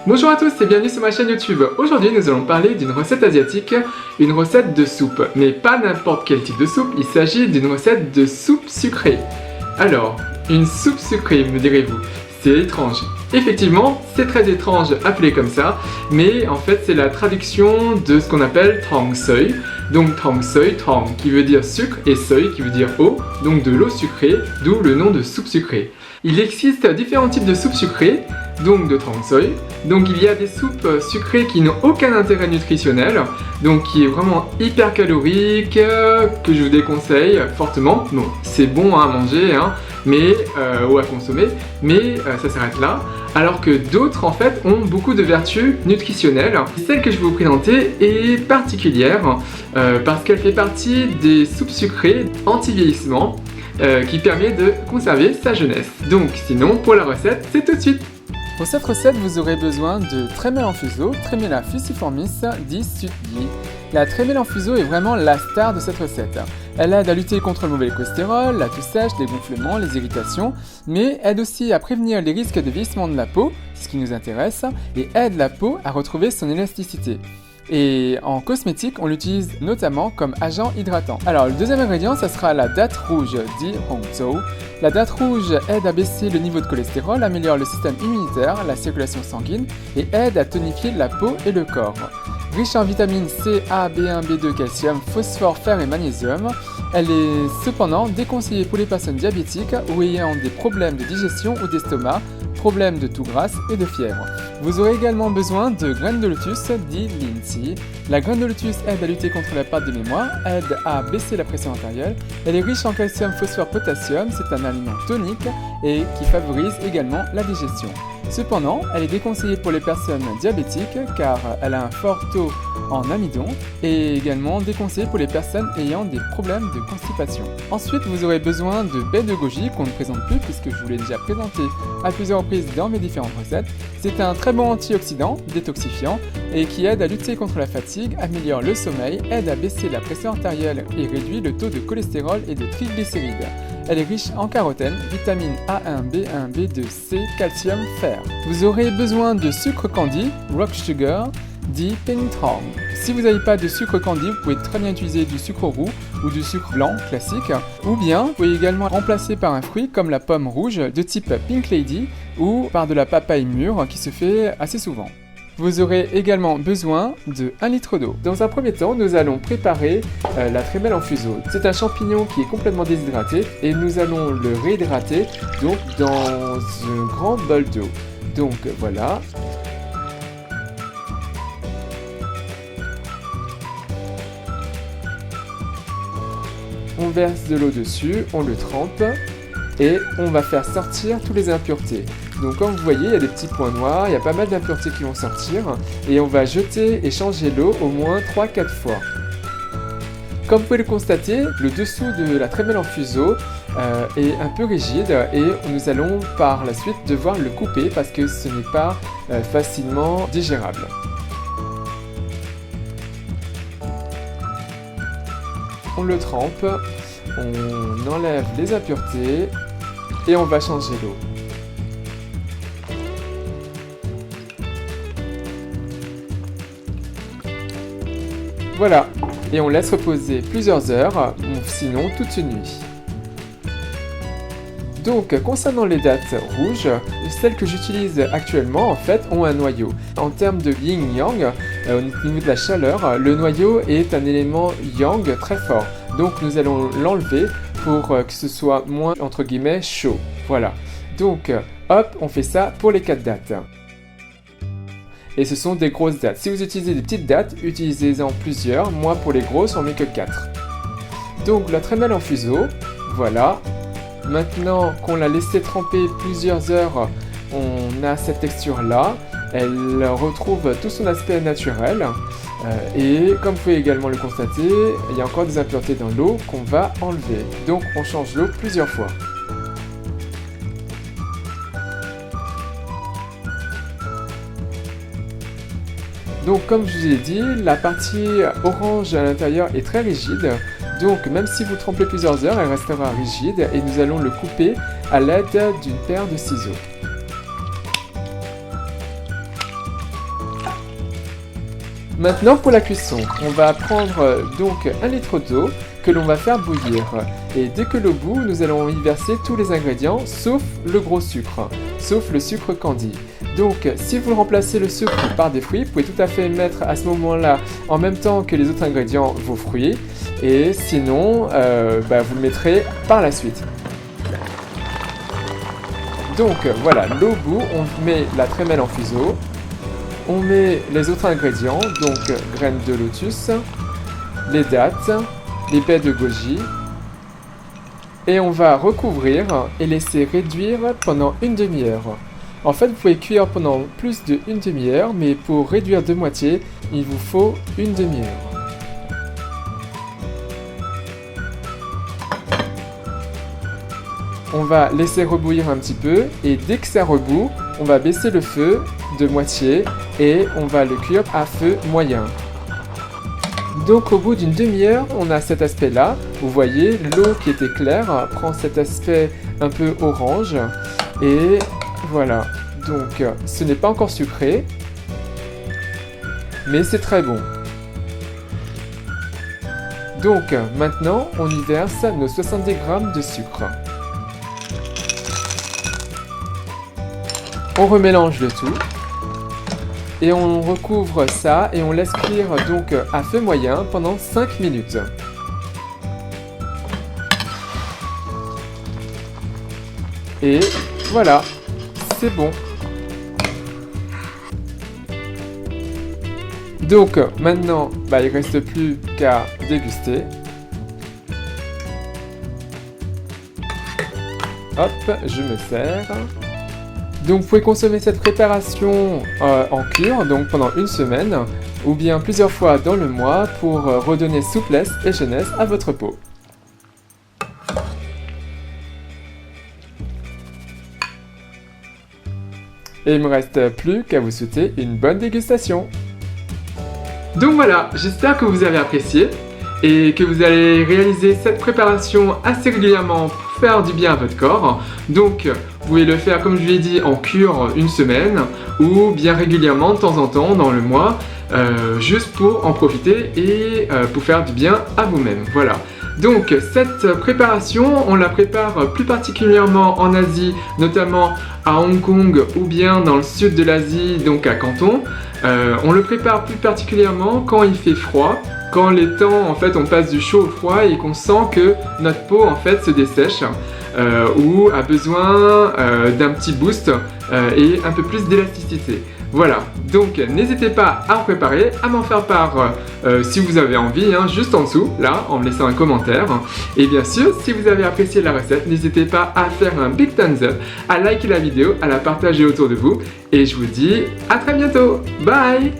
Bonjour à tous et bienvenue sur ma chaîne YouTube. Aujourd'hui nous allons parler d'une recette asiatique, une recette de soupe. Mais pas n'importe quel type de soupe, il s'agit d'une recette de soupe sucrée. Alors, une soupe sucrée me direz-vous, c'est étrange. Effectivement, c'est très étrange appelé comme ça, mais en fait c'est la traduction de ce qu'on appelle tang soi. Donc tang soi, tang qui veut dire sucre et soi qui veut dire eau, donc de l'eau sucrée, d'où le nom de soupe sucrée. Il existe différents types de soupes sucrées, donc de tang soi. Donc il y a des soupes sucrées qui n'ont aucun intérêt nutritionnel, donc qui est vraiment hyper calorique, que je vous déconseille fortement. Bon, c'est bon à manger, ou à consommer, mais ça s'arrête là. Alors que d'autres en fait ont beaucoup de vertus nutritionnelles. Celle que je vais vous présenter est particulière parce qu'elle fait partie des soupes sucrées anti-vieillissement qui permet de conserver sa jeunesse. Donc sinon pour la recette, c'est tout de suite. Pour cette recette, vous aurez besoin de trémel en fuseau, Tremella fusiformis, dit Sudgi. La trémel en fuseau est vraiment la star de cette recette. Elle aide à lutter contre le mauvais cholestérol, la toux sèche, les gonflements, les irritations, mais aide aussi à prévenir les risques de vieillissement de la peau, ce qui nous intéresse, et aide la peau à retrouver son élasticité. Et en cosmétique, on l'utilise notamment comme agent hydratant. Alors le deuxième ingrédient, ça sera la date rouge, dit Hongzhou. La date rouge aide à baisser le niveau de cholestérol, améliore le système immunitaire, la circulation sanguine et aide à tonifier la peau et le corps. Riche en vitamines C, A, B1, B2, calcium, phosphore, fer et magnésium, elle est cependant déconseillée pour les personnes diabétiques ou ayant des problèmes de digestion ou d'estomac, problèmes de toux grasse et de fièvre. Vous aurez également besoin de graines de lotus, dit Linzi. La graine de lotus aide à lutter contre la perte de mémoire, aide à baisser la pression artérielle. Elle est riche en calcium, phosphore, potassium, c'est un aliment tonique et qui favorise également la digestion. Cependant, elle est déconseillée pour les personnes diabétiques car elle a un fort taux en amidon et également déconseillée pour les personnes ayant des problèmes de constipation. Ensuite, vous aurez besoin de baies de goji qu'on ne présente plus puisque je vous l'ai déjà présenté à plusieurs reprises dans mes différentes recettes. C'est un très bon antioxydant, détoxifiant et qui aide à lutter contre la fatigue, améliore le sommeil, aide à baisser la pression artérielle et réduit le taux de cholestérol et de triglycérides. Elle est riche en carotène, vitamines A1, B1, B2, C, calcium, fer. Vous aurez besoin de sucre candy, rock sugar, dit Penitang. Si vous n'avez pas de sucre candy, vous pouvez très bien utiliser du sucre roux ou du sucre blanc classique. Ou bien, vous pouvez également remplacer par un fruit comme la pomme rouge de type Pink Lady ou par de la papaye mûre qui se fait assez souvent. Vous aurez également besoin de 1 litre d'eau. Dans un premier temps, nous allons préparer la trémel en fuseau. C'est un champignon qui est complètement déshydraté et nous allons le réhydrater donc dans un grand bol d'eau. Donc voilà. On verse de l'eau dessus, on le trempe et on va faire sortir toutes les impuretés. Donc comme vous voyez, il y a des petits points noirs, il y a pas mal d'impuretés qui vont sortir et on va jeter et changer l'eau au moins 3-4 fois. Comme vous pouvez le constater, le dessous de la trémel en fuseau est un peu rigide et nous allons par la suite devoir le couper parce que ce n'est pas facilement digérable. On le trempe, on enlève les impuretés et on va changer l'eau. Voilà, et on laisse reposer plusieurs heures, sinon toute une nuit. Donc, concernant les dattes rouges, celles que j'utilise actuellement, en fait, ont un noyau. En termes de yin-yang, au niveau de la chaleur, le noyau est un élément yang très fort. Donc, nous allons l'enlever pour que ce soit moins, entre guillemets, chaud. Voilà. Donc, hop, on fait ça pour les 4 dattes. Et ce sont des grosses dattes. Si vous utilisez des petites dattes, utilisez-en plusieurs. Moi, pour les grosses, on met que 4. Donc, la trémel en fuseau, voilà. Maintenant qu'on l'a laissé tremper plusieurs heures, on a cette texture-là. Elle retrouve tout son aspect naturel. Et comme vous pouvez également le constater, il y a encore des impuretés dans l'eau qu'on va enlever. Donc, on change l'eau plusieurs fois. Donc comme je vous ai dit, la partie orange à l'intérieur est très rigide. Donc même si vous trempez plusieurs heures, elle restera rigide et nous allons le couper à l'aide d'une paire de ciseaux. Maintenant pour la cuisson, on va prendre donc 1 litre d'eau que l'on va faire bouillir. Et dès que l'eau bout, nous allons y verser tous les ingrédients sauf le gros sucre, sauf le sucre candi. Donc si vous remplacez le sucre par des fruits, vous pouvez tout à fait mettre à ce moment-là en même temps que les autres ingrédients vos fruits. Et sinon, vous le mettrez par la suite. Donc voilà, l'eau bout, on met la trémelle en fuseau. On met les autres ingrédients, donc graines de lotus, les dattes, les baies de goji. Et on va recouvrir et laisser réduire pendant une demi-heure. En fait, vous pouvez cuire pendant plus d'une demi-heure, mais pour réduire de moitié, il vous faut une demi-heure. On va laisser rebouillir un petit peu et dès que ça rebout, on va baisser le feu de moitié et on va le cuire à feu moyen. Donc au bout d'une demi-heure, on a cet aspect-là. Vous voyez, l'eau qui était claire prend cet aspect un peu orange et voilà. Donc ce n'est pas encore sucré, mais c'est très bon. Donc maintenant, on y verse nos 70 g de sucre. On remélange le tout et on recouvre ça et on laisse cuire donc à feu moyen pendant 5 minutes. Et voilà, c'est bon. Donc maintenant, il ne reste plus qu'à déguster. Hop, je me sers. Donc vous pouvez consommer cette préparation en cure, donc pendant une semaine, ou bien plusieurs fois dans le mois pour redonner souplesse et jeunesse à votre peau. Et il ne me reste plus qu'à vous souhaiter une bonne dégustation. Donc voilà, j'espère que vous avez apprécié et que vous allez réaliser cette préparation assez régulièrement pour faire du bien à votre corps. Donc vous pouvez le faire comme je l'ai dit en cure une semaine ou bien régulièrement de temps en temps dans le mois juste pour en profiter et pour faire du bien à vous-même. Voilà. Donc cette préparation, on la prépare plus particulièrement en Asie, notamment à Hong Kong ou bien dans le sud de l'Asie, donc à Canton. On le prépare plus particulièrement quand il fait froid, quand les temps en fait on passe du chaud au froid et qu'on sent que notre peau en fait se dessèche ou a besoin d'un petit boost et un peu plus d'élasticité. Voilà, donc n'hésitez pas à en préparer, à m'en faire part si vous avez envie, juste en dessous, là, en me laissant un commentaire. Et bien sûr, si vous avez apprécié la recette, n'hésitez pas à faire un big thumbs up, à liker la vidéo, à la partager autour de vous. Et je vous dis à très bientôt, bye!